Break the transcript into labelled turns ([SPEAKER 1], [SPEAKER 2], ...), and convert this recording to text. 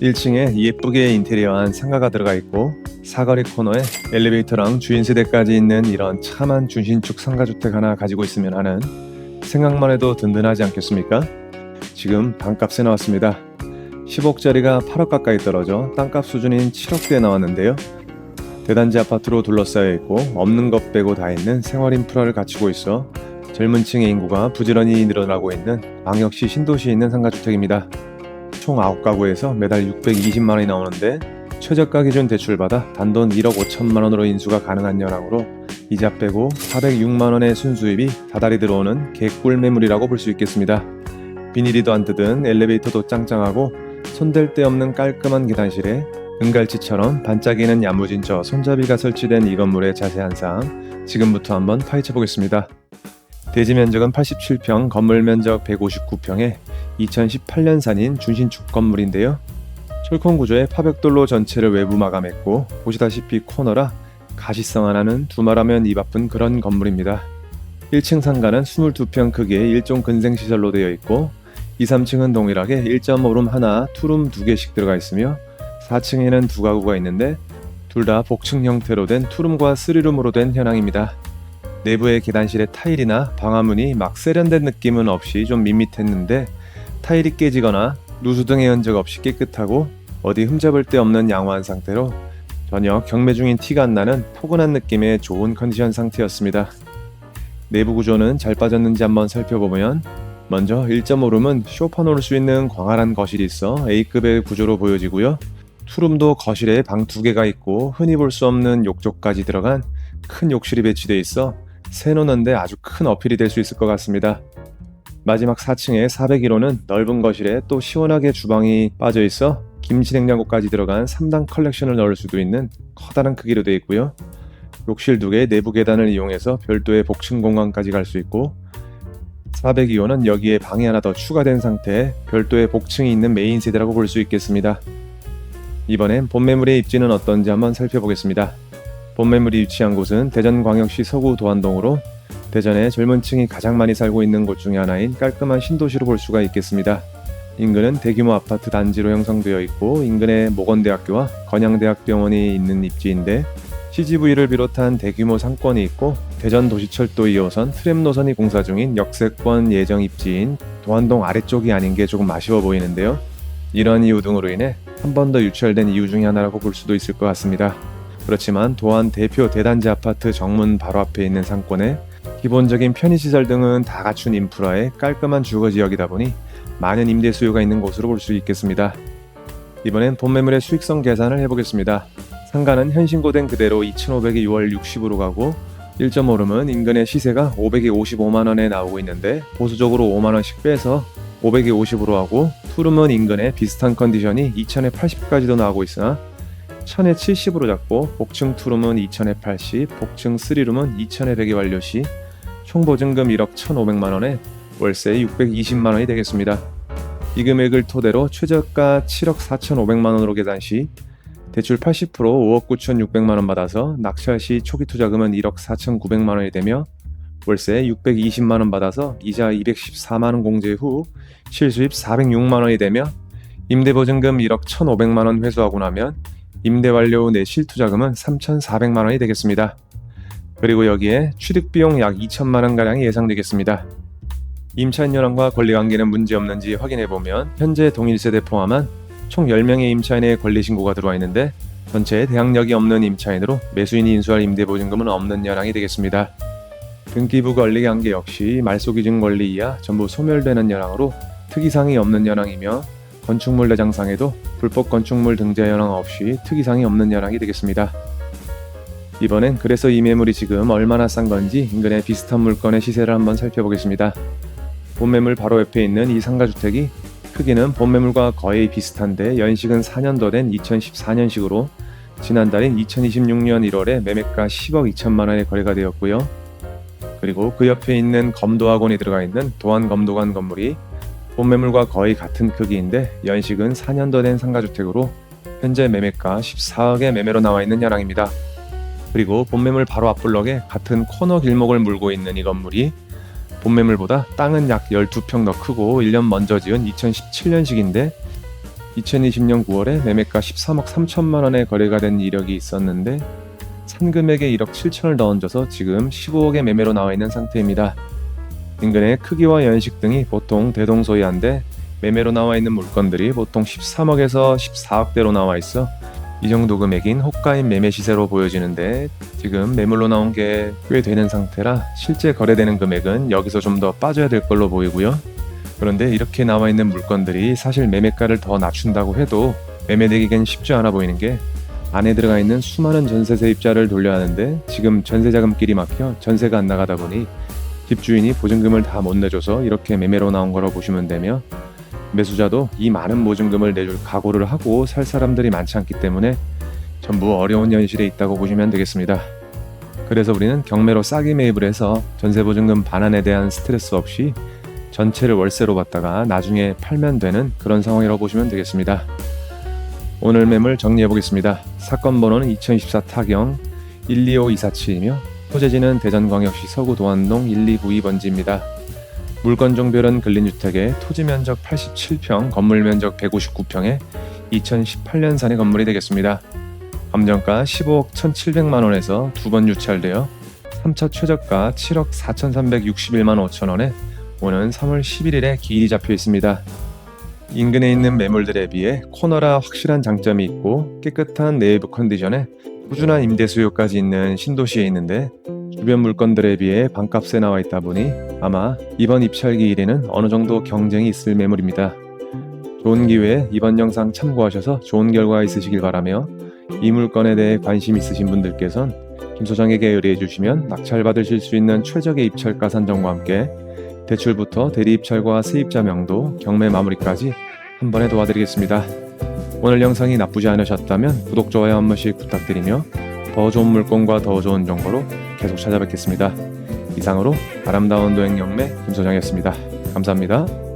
[SPEAKER 1] 1층에 예쁘게 인테리어한 상가가 들어가 있고 사거리 코너에 엘리베이터랑 주인세대까지 있는 이런 참한 준신축 상가주택 하나 가지고 있으면 하는 생각만 해도 든든하지 않겠습니까? 지금 반값에 나왔습니다. 10억짜리가 8억 가까이 떨어져 땅값 수준인 7억대에 나왔는데요. 대단지 아파트로 둘러싸여 있고 없는 것 빼고 다 있는 생활 인프라를 갖추고 있어 젊은 층의 인구가 부지런히 늘어나고 있는 광역시 신도시에 있는 상가주택입니다. 총 9가구에서 매달 620만 원이 나오는데 최저가 기준 대출받아 단돈 1억 5천만 원으로 인수가 가능한 현황으로 이자 빼고 406만 원의 순수입이 다달이 들어오는 개꿀 매물이라고 볼 수 있겠습니다. 비닐이도 안 뜯은 엘리베이터도 짱짱하고 손댈 데 없는 깔끔한 계단실에 은갈치처럼 반짝이는 야무진 저 손잡이가 설치된 이 건물의 자세한 사항 지금부터 한번 파헤쳐 보겠습니다. 대지 면적은 87평, 건물 면적 159평에 2018년산인 준신축 건물인데요. 철콘 구조의 파벽돌로 전체를 외부 마감했고 보시다시피 코너라 가시성 하나는 두말하면 입 아픈 그런 건물입니다. 1층 상가는 22평 크기의 일종 근생시설로 되어 있고 2, 3층은 동일하게 1.5룸 하나, 투룸 2개씩 들어가 있으며 4층에는 2가구가 있는데 둘 다 복층 형태로 된 투룸과 3룸으로 된 현황입니다. 내부의 계단실의 타일이나 방화문이 막 세련된 느낌은 없이 좀 밋밋했는데 타일이 깨지거나 누수 등의 흔적 없이 깨끗하고 어디 흠잡을 데 없는 양호한 상태로 전혀 경매 중인 티가 안 나는 포근한 느낌의 좋은 컨디션 상태였습니다. 내부 구조는 잘 빠졌는지 한번 살펴보면 먼저 1.5룸은 소파 놓을 수 있는 광활한 거실이 있어 A급의 구조로 보여지고요. 투룸도 거실에 방 2개가 있고 흔히 볼 수 없는 욕조까지 들어간 큰 욕실이 배치되어 있어 새 노는데 아주 큰 어필이 될 수 있을 것 같습니다. 마지막 4층의 401호는 넓은 거실에 또 시원하게 주방이 빠져 있어 김치 냉장고까지 들어간 3단 컬렉션을 넣을 수도 있는 커다란 크기로 되어 있고요. 욕실 2개의 내부 계단을 이용해서 별도의 복층 공간까지 갈 수 있고 402호는 여기에 방이 하나 더 추가된 상태에 별도의 복층이 있는 메인 세대라고 볼 수 있겠습니다. 이번엔 본매물의 입지는 어떤지 한번 살펴보겠습니다. 본매물이 위치한 곳은 대전광역시 서구 도안동으로 대전의 젊은 층이 가장 많이 살고 있는 곳 중에 하나인 깔끔한 신도시로 볼 수가 있겠습니다. 인근은 대규모 아파트 단지로 형성되어 있고 인근에 모건대학교와 건양대학병원이 있는 입지인데 CGV를 비롯한 대규모 상권이 있고 대전도시철도 2호선 트램 노선이 공사 중인 역세권 예정 입지인 도안동 아래쪽이 아닌 게 조금 아쉬워 보이는데요. 이런 이유 등으로 인해 한 번 더 유찰된 이유 중에 하나라고 볼 수도 있을 것 같습니다. 그렇지만 도안 대표 대단지 아파트 정문 바로 앞에 있는 상권에 기본적인 편의시설 등은 다 갖춘 인프라의 깔끔한 주거지역이다 보니 많은 임대 수요가 있는 곳으로 볼 수 있겠습니다. 이번엔 본매물의 수익성 계산을 해보겠습니다. 상가는 현신고된 그대로 2,500이 6월 60으로 가고 1.5룸은 인근의 시세가 500에 55만원에 나오고 있는데 보수적으로 5만원씩 빼서 500에 50으로 하고 투룸은 인근에 비슷한 컨디션이 2,000에 80까지도 나오고 있으나 1,000에 70으로 잡고 복층 투룸은 2,000에 80, 복층 3룸은 2,000에 100에 완료시 총 보증금 1억 1,500만원에 월세 620만원이 되겠습니다. 이 금액을 토대로 최저가 7억 4,500만원으로 계산 시 대출 80% 5억 9,600만원 받아서 낙찰 시 초기 투자금은 1억 4,900만원이 되며 월세 620만원 받아서 이자 214만원 공제 후 실수입 406만원이 되며 임대보증금 1억 1,500만원 회수하고 나면 임대 완료 후 내 실투자금은 3,400만원이 되겠습니다. 그리고 여기에 취득비용 약 2천만원가량이 예상되겠습니다. 임차인 현황과 권리관계는 문제없는지 확인해보면 현재 동일세대 포함한 총 10명의 임차인의 권리신고가 들어와 있는데 전체에 대항력이 없는 임차인으로 매수인이 인수할 임대보증금은 없는 현황이 되겠습니다. 등기부 권리관계 역시 말소기준 권리 이하 전부 소멸되는 현황으로 특이사항이 없는 현황이며 건축물 내장상에도 불법 건축물 등재 현황 없이 특이사항이 없는 현황이 되겠습니다. 이번엔 그래서 이 매물이 지금 얼마나 싼 건지 인근의 비슷한 물건의 시세를 한번 살펴보겠습니다. 본매물 바로 옆에 있는 이 상가주택이 크기는 본매물과 거의 비슷한데 연식은 4년 더 된 2014년식으로 지난달인 2026년 1월에 매매가 10억 2천만원에 거래가 되었고요. 그리고 그 옆에 있는 검도학원이 들어가 있는 도안검도관 건물이 본매물과 거의 같은 크기인데 연식은 4년 더 된 상가주택으로 현재 매매가 14억에 매매로 나와 있는 현황입니다. 그리고 본매물 바로 앞블럭에 같은 코너 길목을 물고 있는 이 건물이 본매물보다 땅은 약 12평 더 크고 1년 먼저 지은 2017년식인데 2020년 9월에 매매가 13억 3천만 원에 거래가 된 이력이 있었는데 산 금액에 1억 7천을 더 얹어서 지금 15억의 매매로 나와 있는 상태입니다. 인근의 크기와 연식 등이 보통 대동소이한데 매매로 나와 있는 물건들이 보통 13억에서 14억대로 나와 있어 이 정도 금액인 호가인 매매 시세로 보여지는데 지금 매물로 나온 게 꽤 되는 상태라 실제 거래되는 금액은 여기서 좀 더 빠져야 될 걸로 보이고요. 그런데 이렇게 나와 있는 물건들이 사실 매매가를 더 낮춘다고 해도 매매되기엔 쉽지 않아 보이는 게 안에 들어가 있는 수많은 전세 세입자를 돌려야 하는데 지금 전세자금길이 막혀 전세가 안 나가다 보니 집주인이 보증금을 다 못 내줘서 이렇게 매매로 나온 거라고 보시면 되며 매수자도 이 많은 보증금을 내줄 각오를 하고 살 사람들이 많지 않기 때문에 전부 어려운 현실에 있다고 보시면 되겠습니다. 그래서 우리는 경매로 싸게 매입을 해서 전세보증금 반환에 대한 스트레스 없이 전체를 월세로 받다가 나중에 팔면 되는 그런 상황이라고 보시면 되겠습니다. 오늘 매물 정리해 보겠습니다. 사건 번호는 2024 타경 125247이며 소재지는 대전광역시 서구 도안동 1292번지입니다. 물건 종별은 근린주택에 토지 면적 87평, 건물 면적 159평에 2018년산의 건물이 되겠습니다. 감정가 15억 1,700만 원에서 두 번 유찰되어 3차 최저가 7억 4,361만 5천 원에 오는 3월 11일에 기일이 잡혀 있습니다. 인근에 있는 매물들에 비해 코너라 확실한 장점이 있고 깨끗한 내부 컨디션에 꾸준한 임대 수요까지 있는 신도시에 있는데 주변 물건들에 비해 반값에 나와 있다 보니 아마 이번 입찰 기일에는 어느 정도 경쟁이 있을 매물입니다. 좋은 기회에 이번 영상 참고하셔서 좋은 결과 있으시길 바라며 이 물건에 대해 관심 있으신 분들께선 김 소장에게 의뢰해 주시면 낙찰 받으실 수 있는 최적의 입찰가 산정과 함께 대출부터 대리 입찰과 세입자 명도, 경매 마무리까지 한 번에 도와드리겠습니다. 오늘 영상이 나쁘지 않으셨다면 구독, 좋아요 한 번씩 부탁드리며 더 좋은 물건과 더 좋은 정보로 계속 찾아뵙겠습니다. 이상으로 아름다운 도행 경매 김 소장이었습니다. 감사합니다.